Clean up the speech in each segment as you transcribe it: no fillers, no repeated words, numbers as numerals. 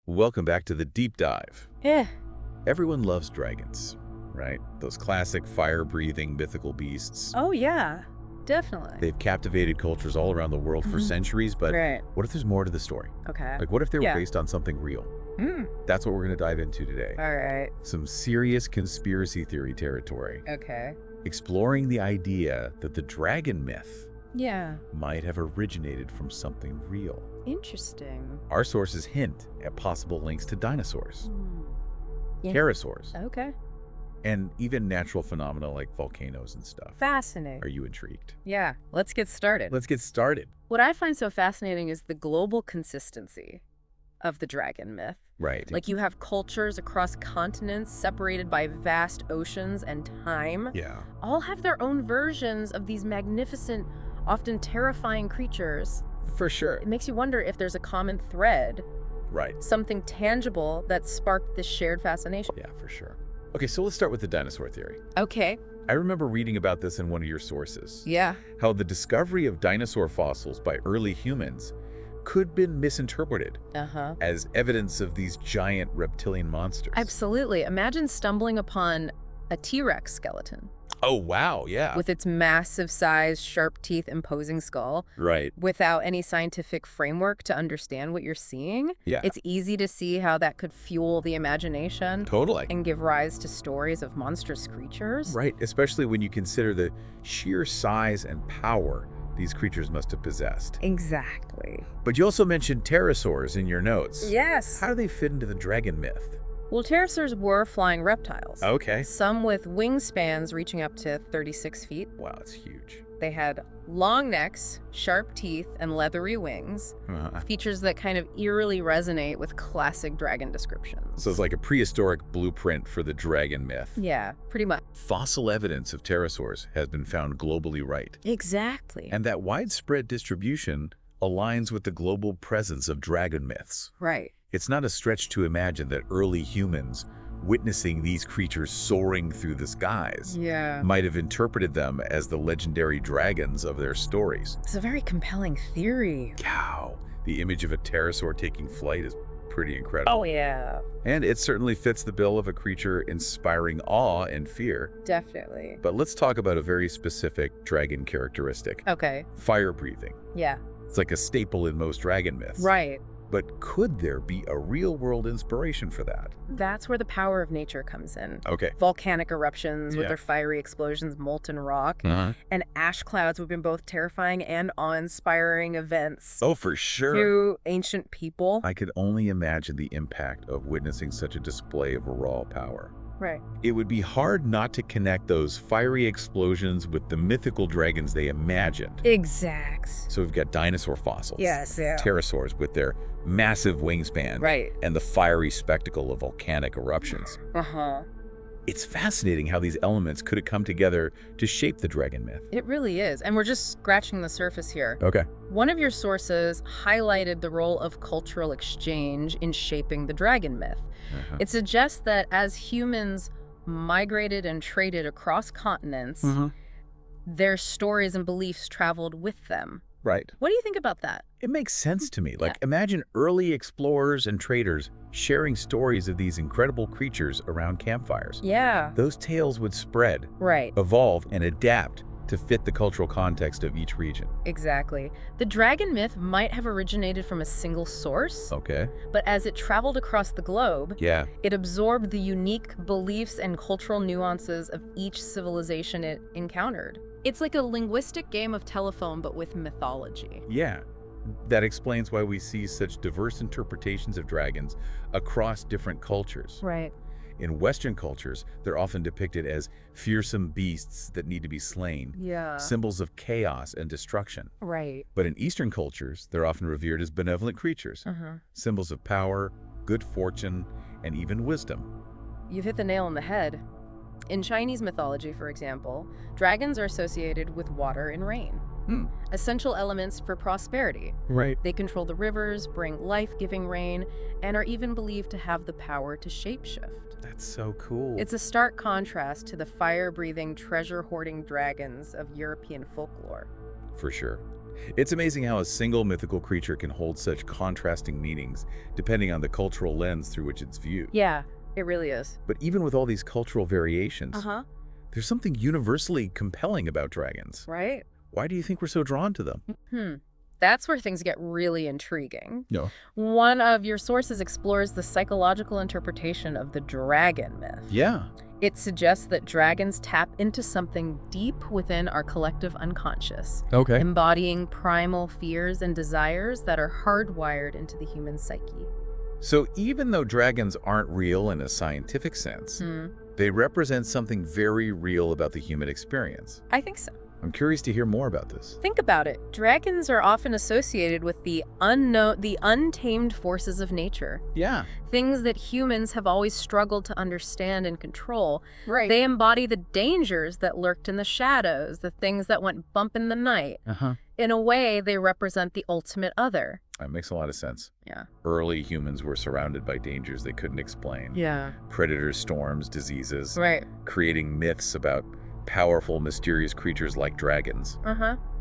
Welcome back to the deep dive. Eh. Everyone loves dragons, right? Those classic fire-breathing mythical beasts. Oh, yeah. Definitely. They've captivated cultures all around the world for centuries, but Right. what if there's more to the story? Okay. Like, what if they were Yeah. based on something real? Mm. That's what we're going to dive into today. All right. Some serious conspiracy theory territory, Okay. exploring the idea that the dragon myth Yeah. might have originated from something real. Interesting. Our sources hint at possible links to dinosaurs, Yeah. pterosaurs, Okay. and even natural phenomena like volcanoes and stuff. Fascinating. Are you intrigued? Yeah. Let's get started. Let's get started. What I find so fascinating is the global consistency of the dragon myth. Right. Like, you have cultures across continents separated by vast oceans and time, Yeah. all have their own versions of these magnificent, often terrifying creatures. For sure. It makes you wonder if there's a common thread, Right. something tangible that sparked this shared fascination. Yeah, for sure. Okay, so let's start with the dinosaur theory. Okay. I remember reading about this in one of your sources. Yeah. How the discovery of dinosaur fossils by early humans could have been misinterpreted Uh-huh. as evidence of these giant reptilian monsters. Absolutely. Imagine stumbling upon a T-Rex skeleton Oh, wow, yeah. with its massive size, sharp teeth, imposing skull, Right. without any scientific framework to understand what you're seeing. Yeah. It's easy to see how that could fuel the imagination Totally. and give rise to stories of monstrous creatures. Right, especially when you consider the sheer size and power these creatures must have possessed. Exactly. But you also mentioned pterosaurs in your notes. Yes. How do they fit into the dragon myth? Well, pterosaurs were flying reptiles. Okay. Some with wingspans reaching up to 36 feet. Wow, it's huge. They had long necks, sharp teeth, and leathery wings, features that kind of eerily resonate with classic dragon descriptions. So it's like a prehistoric blueprint for the dragon myth. Yeah, pretty much. Fossil evidence of pterosaurs has been found globally right. Exactly. And that widespread distribution aligns with the global presence of dragon myths. Right. It's not a stretch to imagine that early humans witnessing these creatures soaring through the skies Yeah. might have interpreted them as the legendary dragons of their stories. It's a very compelling theory. Wow, the image of a pterosaur taking flight is pretty incredible. Oh, yeah. And it certainly fits the bill of a creature inspiring awe and fear. Definitely. But let's talk about a very specific dragon characteristic, Okay. fire breathing. Yeah. It's like a staple in most dragon myths. Right. But could there be a real-world inspiration for that? That's where the power of nature comes in. Okay. Volcanic eruptions with Yeah. their fiery explosions, molten rock, and ash clouds have been both terrifying and awe-inspiring events Oh, for sure. to ancient people. I could only imagine the impact of witnessing such a display of raw power. Right. It would be hard not to connect those fiery explosions with the mythical dragons they imagined. Exact. So we've got dinosaur fossils, Yes, yeah. pterosaurs with their massive wingspan, Right. and the fiery spectacle of volcanic eruptions. Uh-huh. It's fascinating how these elements could have come together to shape the dragon myth. It really is. And we're just scratching the surface here. Okay. One of your sources highlighted the role of cultural exchange in shaping the dragon myth. It suggests that as humans migrated and traded across continents, their stories and beliefs traveled with them. Right. What do you think about that? It makes sense to me. Like, imagine early explorers and traders sharing stories of these incredible creatures around campfires. Yeah. Those tales would spread, Right. evolve, and adapt to fit the cultural context of each region. Exactly. The dragon myth might have originated from a single source, Okay. but as it traveled across the globe, Yeah. it absorbed the unique beliefs and cultural nuances of each civilization it encountered. It's like a linguistic game of telephone, but with mythology. Yeah. That explains why we see such diverse interpretations of dragons across different cultures. Right. In Western cultures, they're often depicted as fearsome beasts that need to be slain, Yeah. symbols of chaos and destruction. Right. But in Eastern cultures, they're often revered as benevolent creatures, symbols of power, good fortune, and even wisdom. You've hit the nail on the head. In Chinese mythology, for example, dragons are associated with water and rain, essential elements for prosperity. Right. They control the rivers, bring life-giving rain, and are even believed to have the power to shapeshift. That's so cool. It's a stark contrast to the fire-breathing, treasure-hoarding dragons of European folklore. For sure. It's amazing how a single mythical creature can hold such contrasting meanings depending on the cultural lens through which it's viewed. Yeah, it really is. But even with all these cultural variations, Uh-huh. there's something universally compelling about dragons. Right? Why do you think we're so drawn to them? That's where things get really intriguing. No. One of your sources explores the psychological interpretation of the dragon myth. Yeah. It suggests that dragons tap into something deep within our collective unconscious, Okay. embodying primal fears and desires that are hardwired into the human psyche. So even though dragons aren't real in a scientific sense, they represent something very real about the human experience. I think so. I'm curious to hear more about this. Think about it. Dragons are often associated with the unknown, the untamed forces of nature. Yeah. Things that humans have always struggled to understand and control. Right. They embody the dangers that lurked in the shadows, the things that went bump in the night. In a way, they represent the ultimate other. That makes a lot of sense. Yeah. Early humans were surrounded by dangers they couldn't explain. Yeah. Predators, storms, diseases, Right. creating myths about powerful, mysterious creatures like dragons.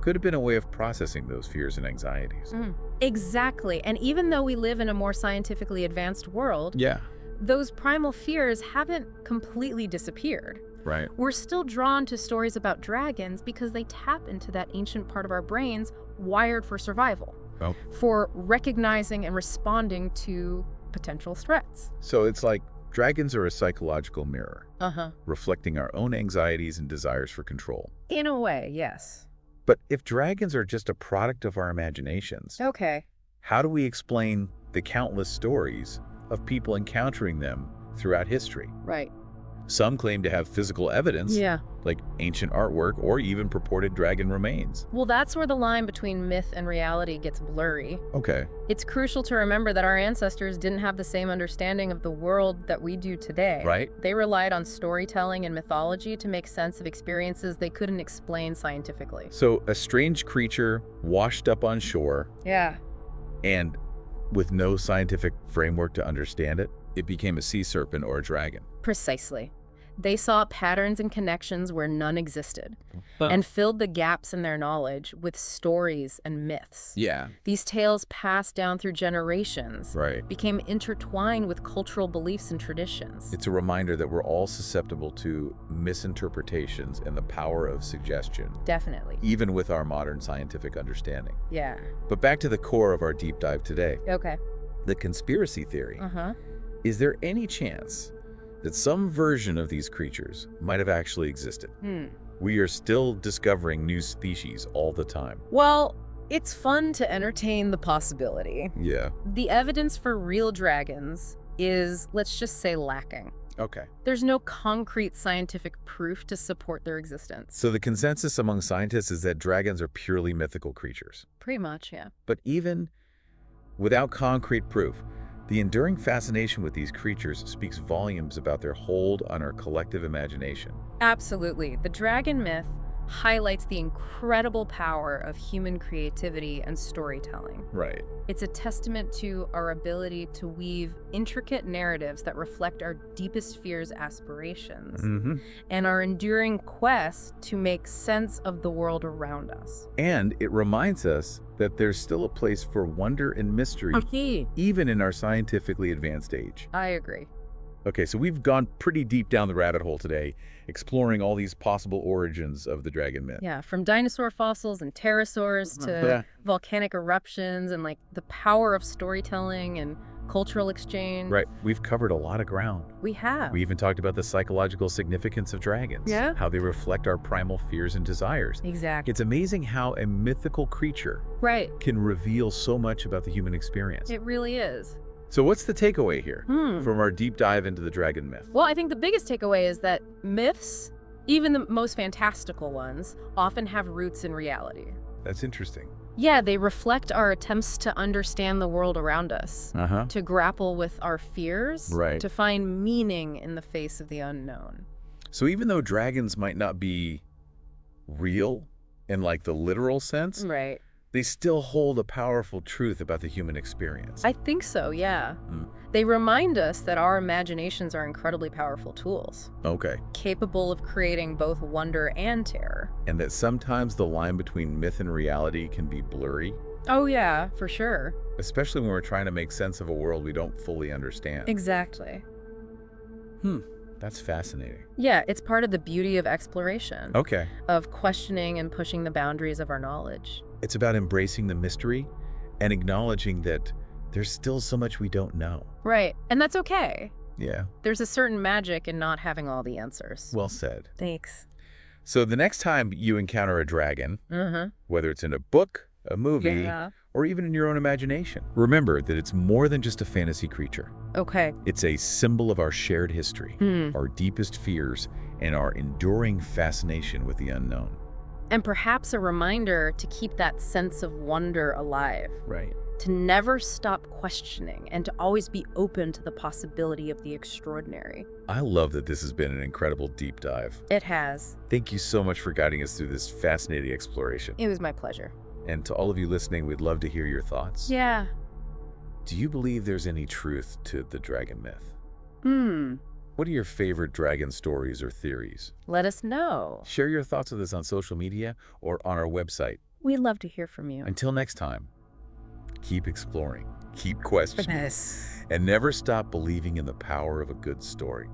Could have been a way of processing those fears and anxieties. Exactly. And even though we live in a more scientifically advanced world, Yeah. those primal fears haven't completely disappeared. Right. We're still drawn to stories about dragons because they tap into that ancient part of our brains wired for survival, Oh. for recognizing and responding to potential threats. So it's like dragons are a psychological mirror, Uh-huh. reflecting our own anxieties and desires for control. In a way, yes. But if dragons are just a product of our imaginations, Okay. how do we explain the countless stories of people encountering them throughout history? Right. Some claim to have physical evidence, Yeah. like ancient artwork or even purported dragon remains. Well, that's where the line between myth and reality gets blurry. Okay. It's crucial to remember that our ancestors didn't have the same understanding of the world that we do today. Right. They relied on storytelling and mythology to make sense of experiences they couldn't explain scientifically. So a strange creature washed up on shore, Yeah. and with no scientific framework to understand it, it became a sea serpent or a dragon. Precisely. They saw patterns and connections where none existed, and filled the gaps in their knowledge with stories and myths. Yeah. These tales passed down through generations, Right. became intertwined with cultural beliefs and traditions. It's a reminder that we're all susceptible to misinterpretations and the power of suggestion, Definitely. even with our modern scientific understanding. Yeah. But back to the core of our deep dive today, Okay. the conspiracy theory. Uh-huh. Is there any chance that some version of these creatures might have actually existed? We are still discovering new species all the time. Well, it's fun to entertain the possibility. Yeah. The evidence for real dragons is, let's just say, lacking. Okay. There's no concrete scientific proof to support their existence. So the consensus among scientists is that dragons are purely mythical creatures. Pretty much, yeah. But even without concrete proof, the enduring fascination with these creatures speaks volumes about their hold on our collective imagination. Absolutely. The dragon myth highlights the incredible power of human creativity and storytelling. Right. It's a testament to our ability to weave intricate narratives that reflect our deepest fears, aspirations, and our enduring quest to make sense of the world around us. And it reminds us that there's still a place for wonder and mystery, even in our scientifically advanced age. I agree. Okay, so we've gone pretty deep down the rabbit hole today, exploring all these possible origins of the dragon myth. Yeah, from dinosaur fossils and pterosaurs to volcanic eruptions and like the power of storytelling and cultural exchange. Right, we've covered a lot of ground. We have. We even talked about the psychological significance of dragons. Yeah. How they reflect our primal fears and desires. Exactly. It's amazing how a mythical creature Right. can reveal so much about the human experience. It really is. So what's the takeaway here from our deep dive into the dragon myth? Well, I think the biggest takeaway is that myths, even the most fantastical ones, often have roots in reality. That's interesting. Yeah, they reflect our attempts to understand the world around us, to grapple with our fears, Right. to find meaning in the face of the unknown. So even though dragons might not be real in like the literal sense, Right. they still hold a powerful truth about the human experience. I think so, yeah. Mm. They remind us that our imaginations are incredibly powerful tools, Okay. capable of creating both wonder and terror. And that sometimes the line between myth and reality can be blurry, Oh yeah, for sure. especially when we're trying to make sense of a world we don't fully understand. Exactly. That's fascinating. Yeah, it's part of the beauty of exploration, Okay. of questioning and pushing the boundaries of our knowledge. It's about embracing the mystery and acknowledging that there's still so much we don't know. Right, and that's okay. Yeah, There's a certain magic in not having all the answers. well said. Thanks. So the next time you encounter a dragon, Mm-hmm. whether it's in a book, a movie, Yeah. or even in your own imagination, remember that it's more than just a fantasy creature. Okay. It's a symbol of our shared history, our deepest fears, and our enduring fascination with the unknown. And perhaps a reminder to keep that sense of wonder alive. Right. To never stop questioning and to always be open to the possibility of the extraordinary. I love that this has been an incredible deep dive. It has. Thank you so much for guiding us through this fascinating exploration. It was my pleasure. And to all of you listening, we'd love to hear your thoughts. Yeah. Do you believe there's any truth to the dragon myth? Hmm. What are your favorite dragon stories or theories? Let us know. Share your thoughts with us on social media or on our website. We'd love to hear from you. Until next time, keep exploring, keep questioning, Yes. and never stop believing in the power of a good story.